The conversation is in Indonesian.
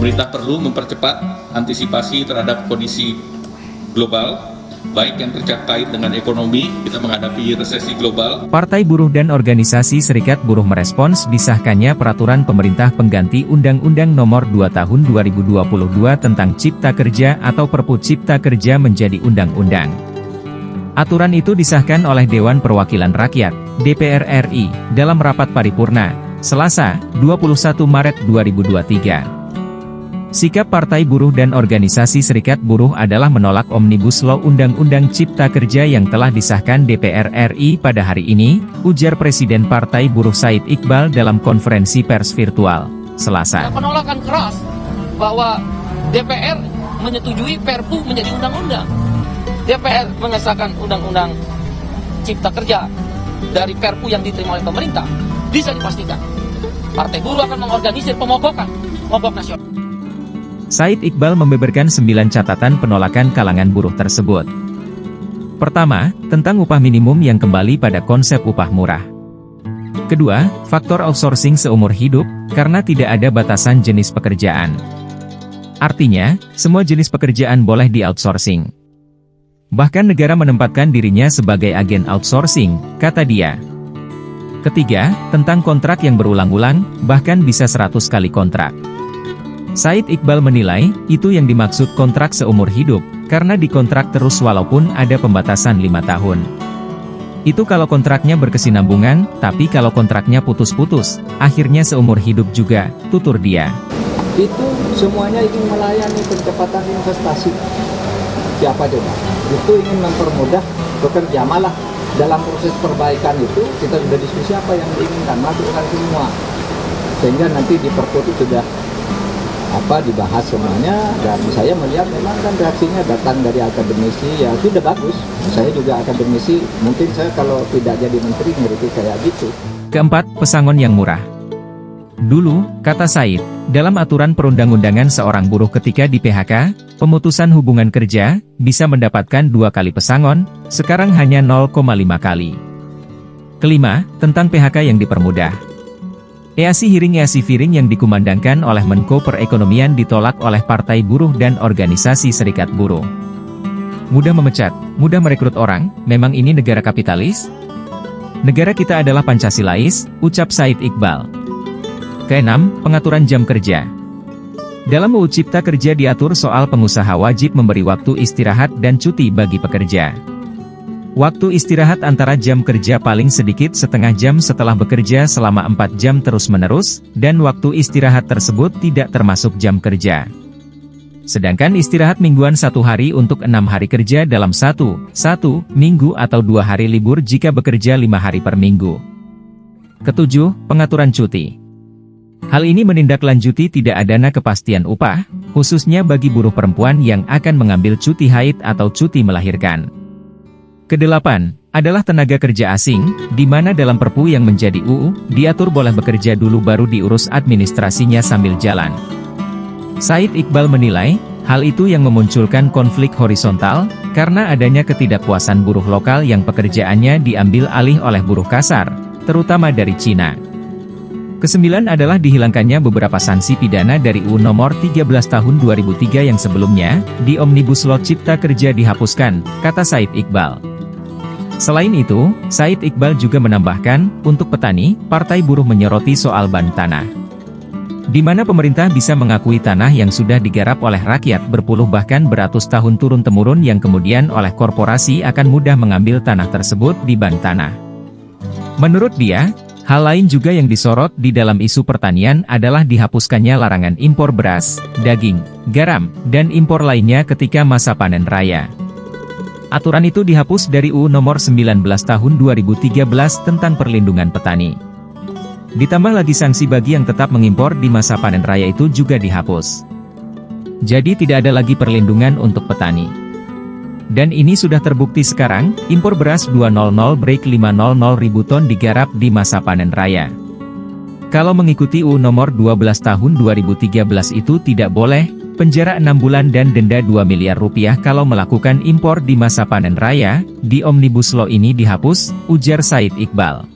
Pemerintah perlu mempercepat antisipasi terhadap kondisi global, baik yang terkait dengan ekonomi, kita menghadapi resesi global. Partai Buruh dan Organisasi Serikat Buruh merespons disahkannya peraturan pemerintah pengganti Undang-Undang Nomor 2 Tahun 2022 tentang Cipta Kerja atau Perpu Cipta Kerja menjadi undang-undang. Aturan itu disahkan oleh Dewan Perwakilan Rakyat, DPR RI, dalam rapat paripurna, Selasa, 21 Maret 2023. Sikap Partai Buruh dan Organisasi Serikat Buruh adalah menolak Omnibus Law Undang-Undang Cipta Kerja yang telah disahkan DPR RI pada hari ini, ujar Presiden Partai Buruh Said Iqbal dalam konferensi pers virtual, Selasa. Penolakan keras bahwa DPR menyetujui Perpu menjadi undang-undang. DPR mengesahkan Undang-Undang Cipta Kerja dari Perpu yang diterima oleh pemerintah. Bisa dipastikan, Partai Buruh akan mengorganisir mogok nasional. Said Iqbal membeberkan 9 catatan penolakan kalangan buruh tersebut. Pertama, tentang upah minimum yang kembali pada konsep upah murah. Kedua, faktor outsourcing seumur hidup, karena tidak ada batasan jenis pekerjaan. Artinya, semua jenis pekerjaan boleh di-outsourcing. Bahkan negara menempatkan dirinya sebagai agen outsourcing, kata dia. Ketiga, tentang kontrak yang berulang-ulang, bahkan bisa 100 kali kontrak. Said Iqbal menilai, itu yang dimaksud kontrak seumur hidup, karena dikontrak terus walaupun ada pembatasan 5 tahun. Itu kalau kontraknya berkesinambungan, tapi kalau kontraknya putus-putus, akhirnya seumur hidup juga, tutur dia. Itu semuanya ingin melayani percepatan investasi. Siapa coba? Itu ingin mempermudah bekerja, malah dalam proses perbaikan itu, kita sudah diskusi apa yang diinginkan, masukkan semua. Sehingga nanti di Perpu itu sudah dibahas semuanya, dan saya melihat memang kan reaksinya datang dari akademisi, ya sudah bagus. Saya juga akademisi, mungkin saya kalau tidak jadi menteri ngerti kayak gitu. Keempat, pesangon yang murah. Dulu, kata Said, dalam aturan perundang-undangan seorang buruh ketika di PHK, pemutusan hubungan kerja, bisa mendapatkan 2 kali pesangon, sekarang hanya 0,5 kali. Kelima, tentang PHK yang dipermudah. EASI Firing yang dikumandangkan oleh Menko Perekonomian ditolak oleh Partai Buruh dan Organisasi Serikat Buruh. Mudah memecat, mudah merekrut orang, memang ini negara kapitalis? Negara kita adalah Pancasilais, ucap Said Iqbal. Keenam, pengaturan jam kerja. Dalam UU Cipta Kerja diatur soal pengusaha wajib memberi waktu istirahat dan cuti bagi pekerja. Waktu istirahat antara jam kerja paling sedikit setengah jam setelah bekerja selama 4 jam terus-menerus, dan waktu istirahat tersebut tidak termasuk jam kerja. Sedangkan istirahat mingguan 1 hari untuk 6 hari kerja dalam 1 minggu atau 2 hari libur jika bekerja 5 hari per minggu. Ketujuh, pengaturan cuti. Hal ini menindaklanjuti tidak adanya kepastian upah, khususnya bagi buruh perempuan yang akan mengambil cuti haid atau cuti melahirkan. Kedelapan, adalah tenaga kerja asing, di mana dalam Perpu yang menjadi UU, diatur boleh bekerja dulu baru diurus administrasinya sambil jalan. Said Iqbal menilai, hal itu yang memunculkan konflik horizontal, karena adanya ketidakpuasan buruh lokal yang pekerjaannya diambil alih oleh buruh kasar, terutama dari Cina. Kesembilan adalah dihilangkannya beberapa sanksi pidana dari UU Nomor 13 Tahun 2003 yang sebelumnya, di Omnibus Law Cipta Kerja dihapuskan, kata Said Iqbal. Selain itu, Said Iqbal juga menambahkan, untuk petani, Partai Buruh menyoroti soal ban tanah. Di mana pemerintah bisa mengakui tanah yang sudah digarap oleh rakyat berpuluh bahkan beratus tahun turun-temurun yang kemudian oleh korporasi akan mudah mengambil tanah tersebut di ban tanah. Menurut dia, hal lain juga yang disorot di dalam isu pertanian adalah dihapuskannya larangan impor beras, daging, garam, dan impor lainnya ketika masa panen raya. Aturan itu dihapus dari UU Nomor 19 Tahun 2013 tentang perlindungan petani. Ditambah lagi sanksi bagi yang tetap mengimpor di masa panen raya itu juga dihapus. Jadi tidak ada lagi perlindungan untuk petani. Dan ini sudah terbukti sekarang, impor beras 200-500 ribu ton digarap di masa panen raya. Kalau mengikuti UU Nomor 12 Tahun 2013 itu tidak boleh, penjara 6 bulan dan denda 2 miliar rupiah kalau melakukan impor di masa panen raya, di Omnibus Law ini dihapus, ujar Said Iqbal.